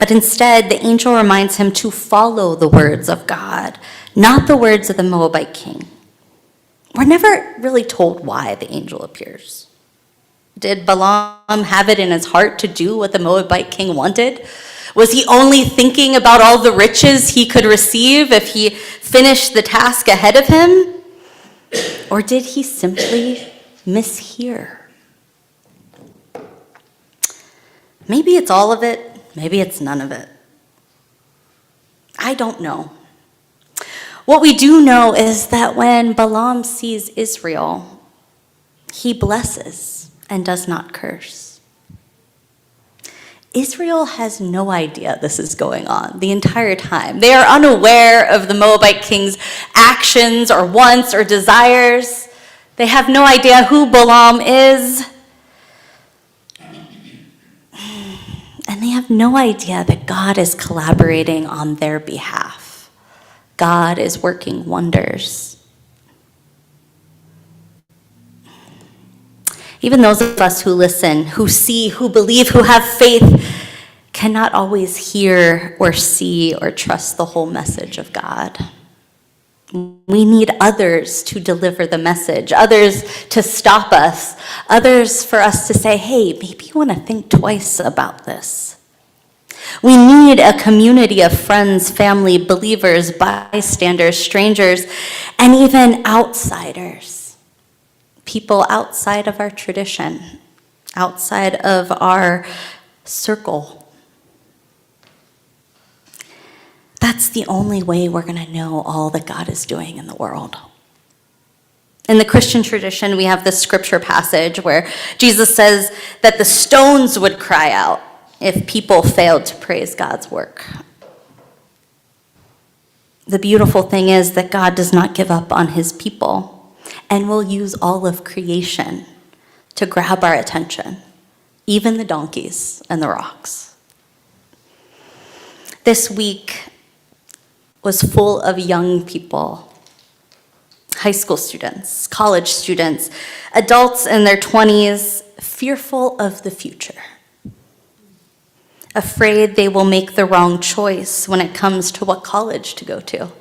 But instead, the angel reminds him to follow the words of God, not the words of the Moabite king. We're never really told why the angel appears. Did Balaam have it in his heart to do what the Moabite king wanted? Was he only thinking about all the riches he could receive if he finished the task ahead of him? Or did he simply mishear? Maybe it's all of it, maybe it's none of it. I don't know. What we do know is that when Balaam sees Israel, he blesses and does not curse. Israel has no idea this is going on the entire time. They are unaware of the Moabite king's actions or wants or desires. They have no idea who Balaam is. And they have no idea that God is collaborating on their behalf. God is working wonders. Even those of us who listen, who see, who believe, who have faith, cannot always hear or see or trust the whole message of God. We need others to deliver the message, others to stop us, others for us to say, hey, maybe you want to think twice about this. We need a community of friends, family, believers, bystanders, strangers, and even outsiders. People outside of our tradition, outside of our circle. That's the only way we're going to know all that God is doing in the world. In the Christian tradition, we have this scripture passage where Jesus says that the stones would cry out if people failed to praise God's work. The beautiful thing is that God does not give up on his people and will use all of creation to grab our attention, even the donkeys and the rocks. This week was full of young people, high school students, college students, adults in their 20s, fearful of the future, afraid they will make the wrong choice when it comes to what college to go to,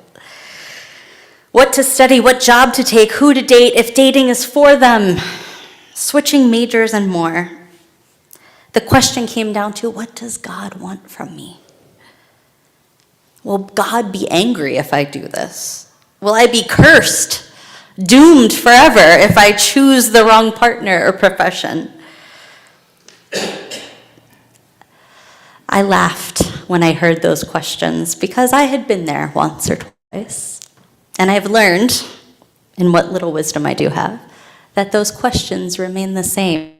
what to study, what job to take, who to date, if dating is for them, switching majors and more. The question came down to, what does God want from me? Will God be angry if I do this? Will I be cursed, doomed forever if I choose the wrong partner or profession? I laughed when I heard those questions because I had been there once or twice. And I've learned, in what little wisdom I do have, that those questions remain the same.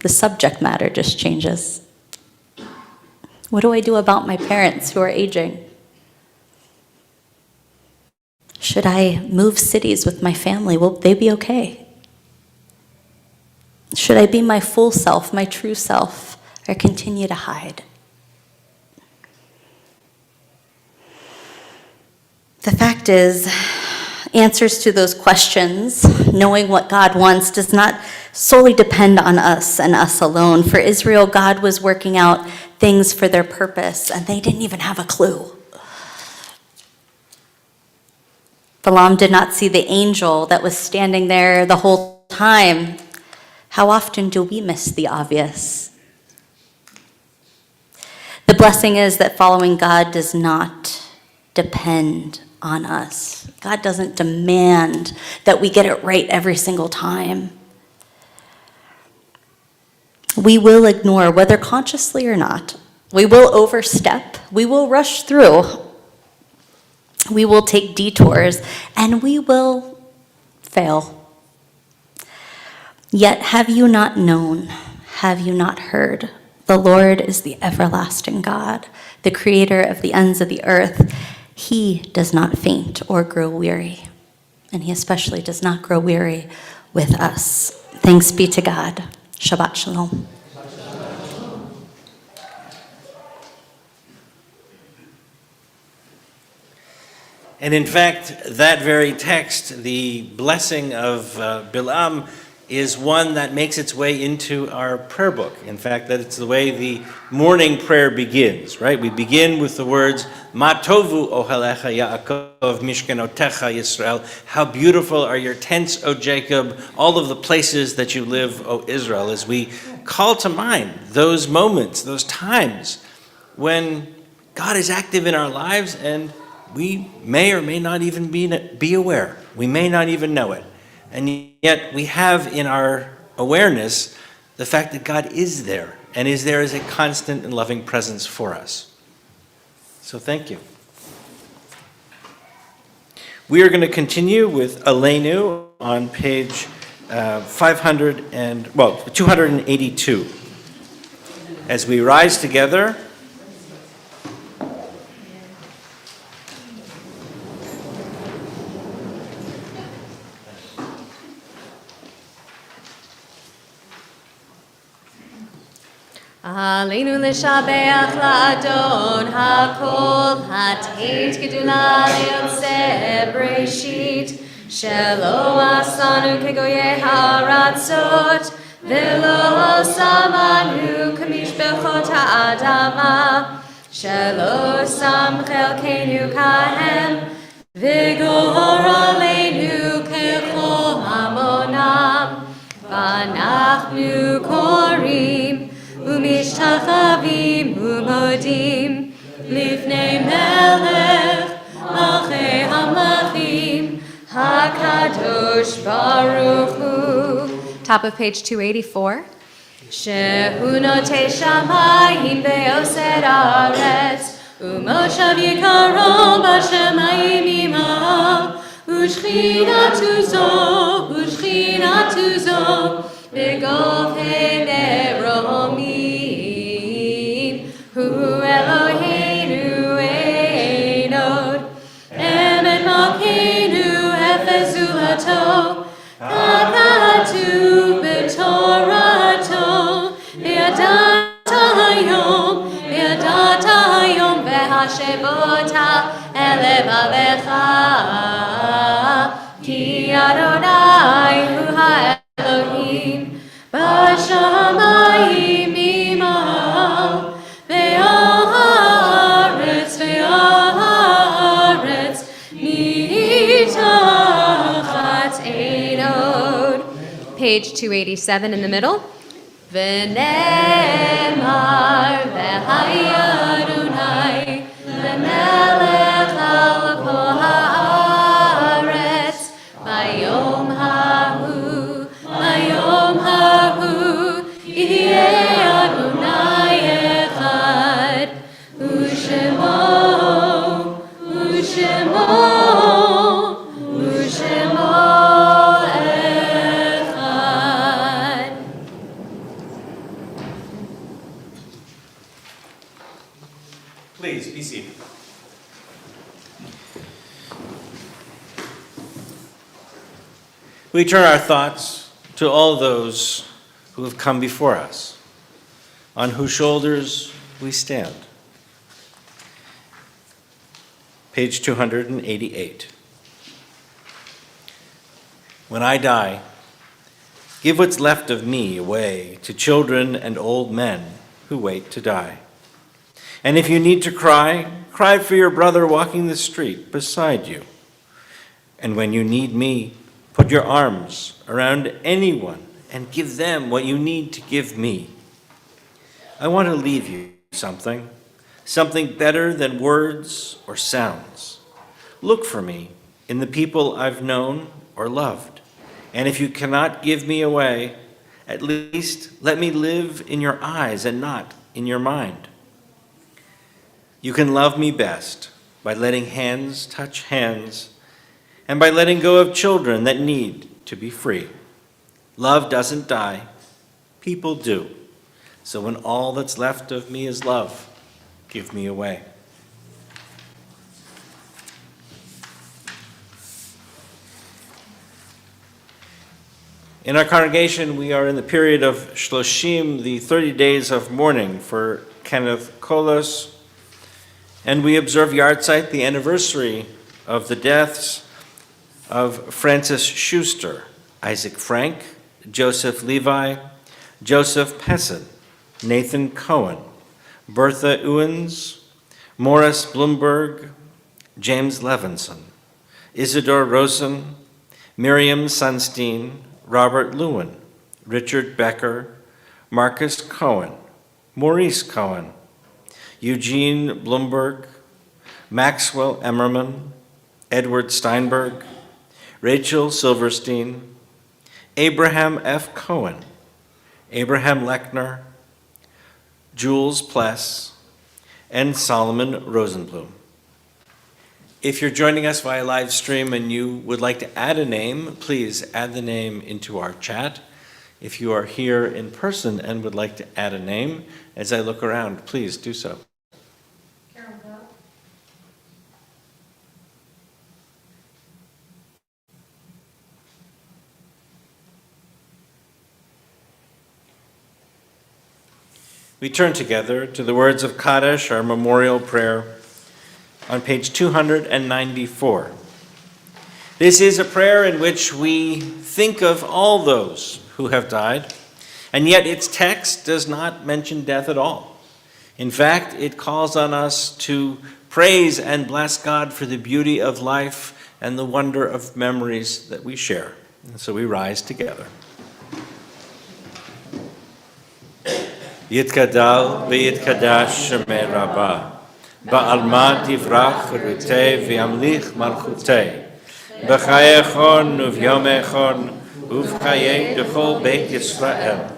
The subject matter just changes. What do I do about my parents who are aging? Should I move cities with my family? Will they be okay? Should I be my full self, my true self, or continue to hide? The fact is, answers to those questions, knowing what God wants, does not solely depend on us and us alone. For Israel, God was working out things for their purpose, and they didn't even have a clue. Balaam did not see the angel that was standing there the whole time. How often do we miss the obvious? The blessing is that following God does not depend on us. God doesn't demand that we get it right every single time. We will ignore, whether consciously or not. We will overstep. We will rush through. We will take detours, and we will fail. Yet have you not known, have you not heard? The Lord is the everlasting God, the creator of the ends of the earth. He does not faint or grow weary, and he especially does not grow weary with us. Thanks be to God. Shabbat shalom.
And in fact, that very text, the blessing of Bilam, is one that makes its way into our prayer book. In fact, that it's the way the morning prayer begins, right? We begin with the words, Ma tovu ohelecha Yaakov mishkenotecha Yisrael. How beautiful are your tents, O Jacob, all of the places that you live, O Israel, as we call to mind those moments, those times when God is active in our lives and we may or may not even be aware. We may not even know it. And yet we have in our awareness the fact that God is there and is there as a constant and loving presence for us. So thank you. We are going to continue with Aleinu on page 282. As we rise together,
Aleinu l'shabeach la'adon hakol hateit gedula le'otzeh breshit shelo asanu kegoye haratzot velo samanu kamishbechot ha'adama shelo sam chelkeinu kahem vigor aleinu kechol hamonam v'anachnu korim ומשתחווים ומודים לפני מלך מלכי המלכים הקדוש ברוך הוא. Top of page 284. Shehunotei shamayim ve'osed haaretz, Umoshav yikarom b'shamayim imah, Ushchinatu zo, B'gov he'neromim, Hu Eloheinu einod, Emet malkeinu efezulato, Kakatu b'torato, Be'adat hayom ve'hashevota elevavecha, Ki Adonai hu ha'Elohim, B'shamayim imah, ve'al haaretz mitachat einod. Page 287 in the middle. V'nemar v'hayadonai lemelech al kol haaretz bayom hahu yeh Adonai echad u'shemo echad.
Please be seated. We turn our thoughts to all those who have come before us, on whose shoulders we stand. Page 288. When I die, give what's left of me away to children and old men who wait to die. And if you need to cry, cry for your brother walking the street beside you. And when you need me, put your arms around anyone and give them what you need to give me. I want to leave you something better than words or sounds. Look for me in the people I've known or loved. And if you cannot give me away, at least let me live in your eyes and not in your mind. You can love me best by letting hands touch hands and by letting go of children that need to be free. Love doesn't die, people do. So when all that's left of me is love, give me away. In our congregation, we are in the period of Shloshim, the 30 days of mourning for Kenneth Kolos, and we observe Yartzeit, the anniversary of the deaths of Francis Schuster, Isaac Frank, Joseph Levi, Joseph Pessin, Nathan Cohen, Bertha Owens, Morris Bloomberg, James Levinson, Isidore Rosen, Miriam Sunstein, Robert Lewin, Richard Becker, Marcus Cohen, Maurice Cohen, Eugene Bloomberg, Maxwell Emmerman, Edward Steinberg, Rachel Silverstein, Abraham F. Cohen, Abraham Lechner, Jules Pless, and Solomon Rosenblum. If you're joining us via live stream and you would like to add a name, please add the name into our chat. If you are here in person and would like to add a name, as I look around, please do so.
Carol Bell.
We turn together to the words of Kaddish, our memorial prayer, on page 294. This is a prayer in which we think of all those who have died, and yet its text does not mention death at all. In fact, it calls on us to praise and bless God for the beauty of life and the wonder of memories that we share. And so we rise together. Yitkadal v'yitkadash shemei Rabbah, ba'alma tivrach rutei v'yamlich malchutei, b'chayechon uvyomechon uvchayei dechol Beit Yisrael,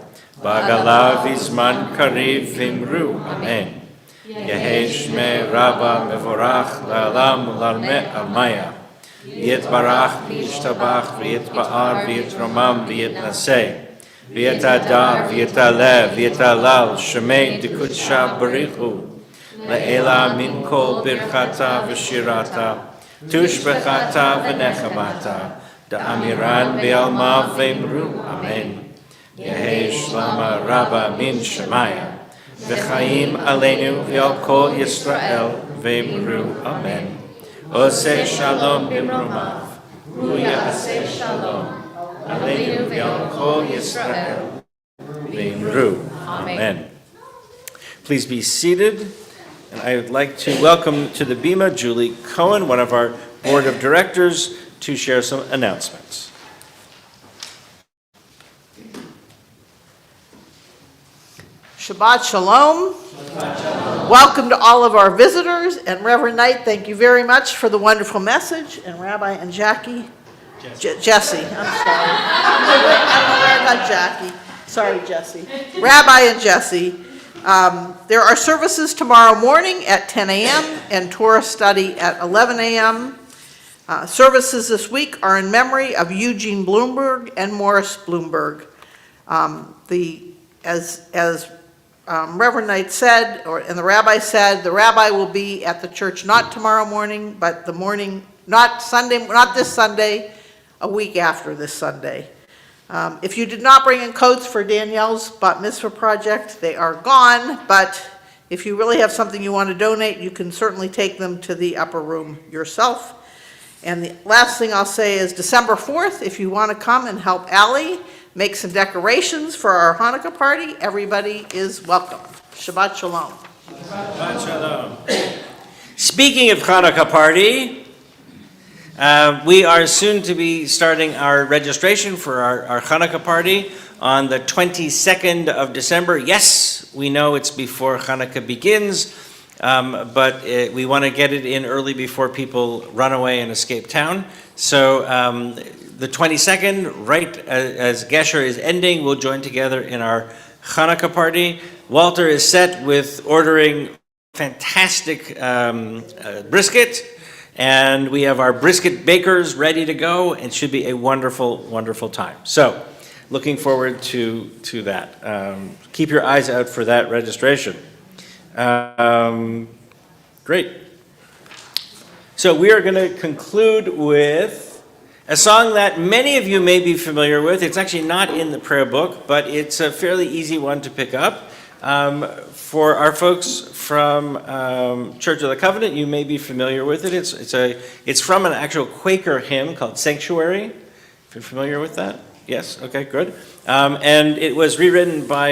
Bagala vizman kariv vimru. Amen. Yehi shmei Rabba mevorach la'alam u'larme amaya. Yitbarach v'yishtabach v'yitba'ar v'yitromam v'yitnaseh. V'yitadar v'yitalev v'yitalal shemei dikudsha barichu. Le'ela min kol birchata v'shirata. Tushbechata v'nechamata. Da'amiran be'alma v'imru. Amen. Yehi shlama Rabba min shemaya. V'chaim aleinu v'al kol Yisrael v'imru. Amen. Oseh shalom b'mrumav. U'yaseh shalom. Aleinu v'al kol Yisrael v'imru. Amen. Please be seated. And I would like to welcome to the Bima Julie Cohen, one of our board of directors, to share some announcements.
Shabbat Shalom. Welcome to all of our visitors, and Reverend Knight, thank you very much for the wonderful message, and Rabbi and Jackie. Jesse, I'm sorry. I don't know where I got Jackie. Sorry, Jesse. Rabbi and Jesse. There are services tomorrow morning at 10 a.m. and Torah study at 11 a.m. Services this week are in memory of Eugene Bloomberg and Morris Bloomberg. As Reverend Knight said, and the rabbi said, the rabbi will be at the church not tomorrow morning, but the morning, not Sunday, not this Sunday, a week after this Sunday. If you did not bring in coats for Danielle's bat mitzvah project, they are gone, but if you really have something you want to donate, you can certainly take them to the upper room yourself. And the last thing I'll say is December 4th, if you want to come and help Allie make some decorations for our Hanukkah party, everybody is welcome. Shabbat Shalom.
Shabbat Shalom. Speaking of Hanukkah party, we are soon to be starting our registration for our Hanukkah party on the 22nd of December. Yes, we know it's before Hanukkah begins, but we want to get it in early before people run away and escape town. So the 22nd, right as Gesher is ending, we'll join together in our Hanukkah party. Walter is set with ordering fantastic brisket. And we have our brisket bakers ready to go. It should be a wonderful, wonderful time. So, looking forward to that. Keep your eyes out for that registration. Great. So we are going to conclude with a song that many of you may be familiar with. It's actually not in the prayer book, but it's a fairly easy one to pick up. For our folks from Church of the Covenant, you may be familiar with it. It's from an actual Quaker hymn called Sanctuary. If you're familiar with that? Yes? Okay, good. And it was rewritten by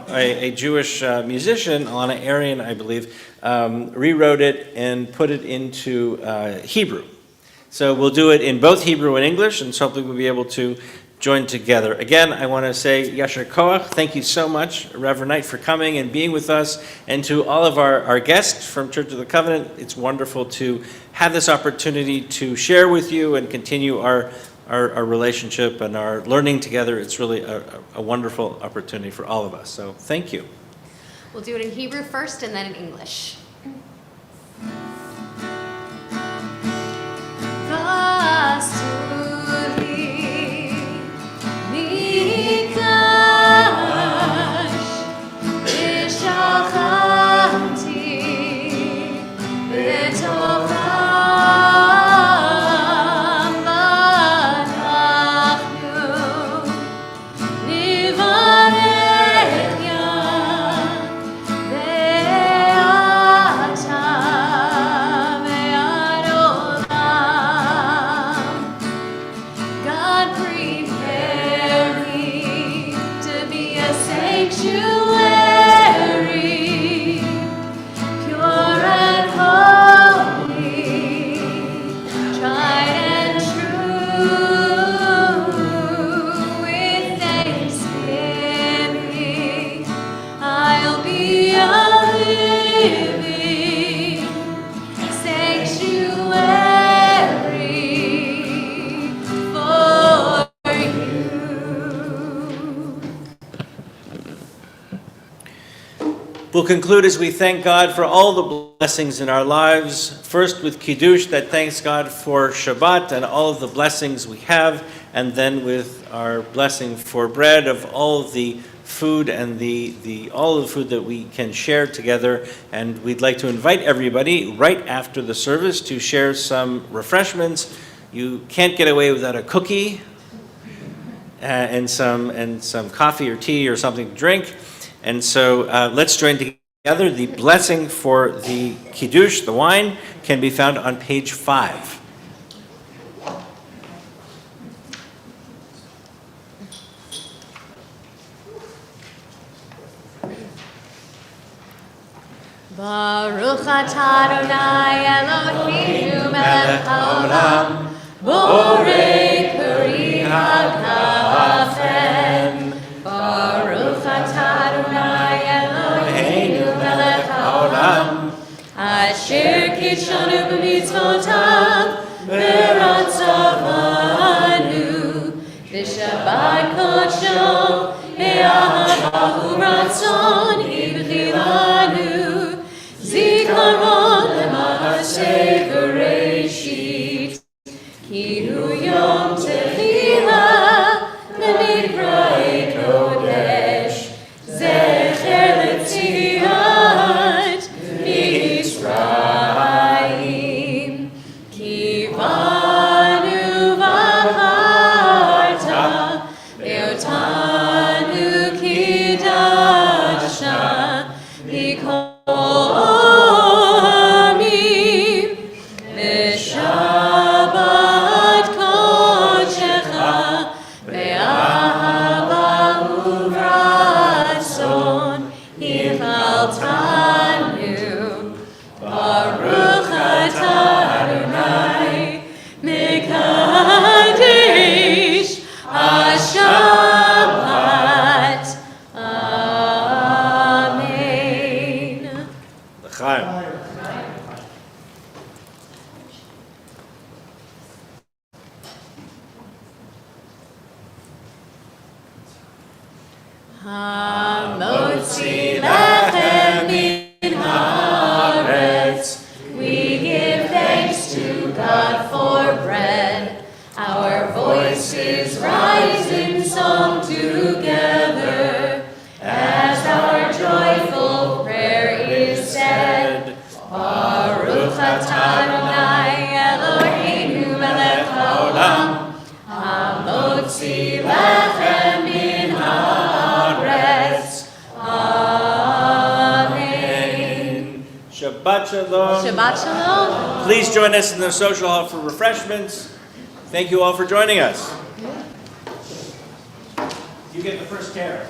a Jewish musician, Alana Arian, I believe, rewrote it and put it into Hebrew. So we'll do it in both Hebrew and English, and so hopefully we'll be able to join together. Again, I want to say Yasher Koach. Thank you so much, Reverend Knight, for coming and being with us. And to all of our guests from Church of the Covenant, it's wonderful to have this opportunity to share with you and continue our relationship and our learning together. It's really a wonderful opportunity for all of us. So thank you.
We'll do it in Hebrew first and then in English.
Be'ah
We'll conclude as we thank God for all the blessings in our lives. First with Kiddush, that thanks God for Shabbat and all of the blessings we have, and then with our blessing for bread of all of the food and all of the food that we can share together. And we'd like to invite everybody right after the service to share some refreshments. You can't get away without a cookie and some coffee or tea or something to drink. And so let's join together. The blessing for the Kiddush, the wine, can be found on page 5.
Baruch atah Adonai Eloheinu melech haolam, borei peri ha'kafen. Baruch atah Adonai Eloheinu melech haolam, asher kitshanu b'mitzvotav v'ratzavanu, v'shabbat kodsho ve'ahavahu ratzon hibchilanu. Zikaron lema'aseh Bereshit, ki hu yom tefillah lemikra'ei kodesh, zecher letziat Mitzrayim, ki banu v'aharta ve'otanu kidashta mikol Hamotzi lechem min haaretz. We give thanks to God for bread. Our voices rise in song together as our joyful prayer is said. Baruch atah Adonai Eloheinu melech haolam, hamotzi lechem min haaretz. Amen.
Shabbat shalom.
Shabbat shalom.
Please join us in the social hall for refreshments. Thank you all for joining us. You get the first carrot.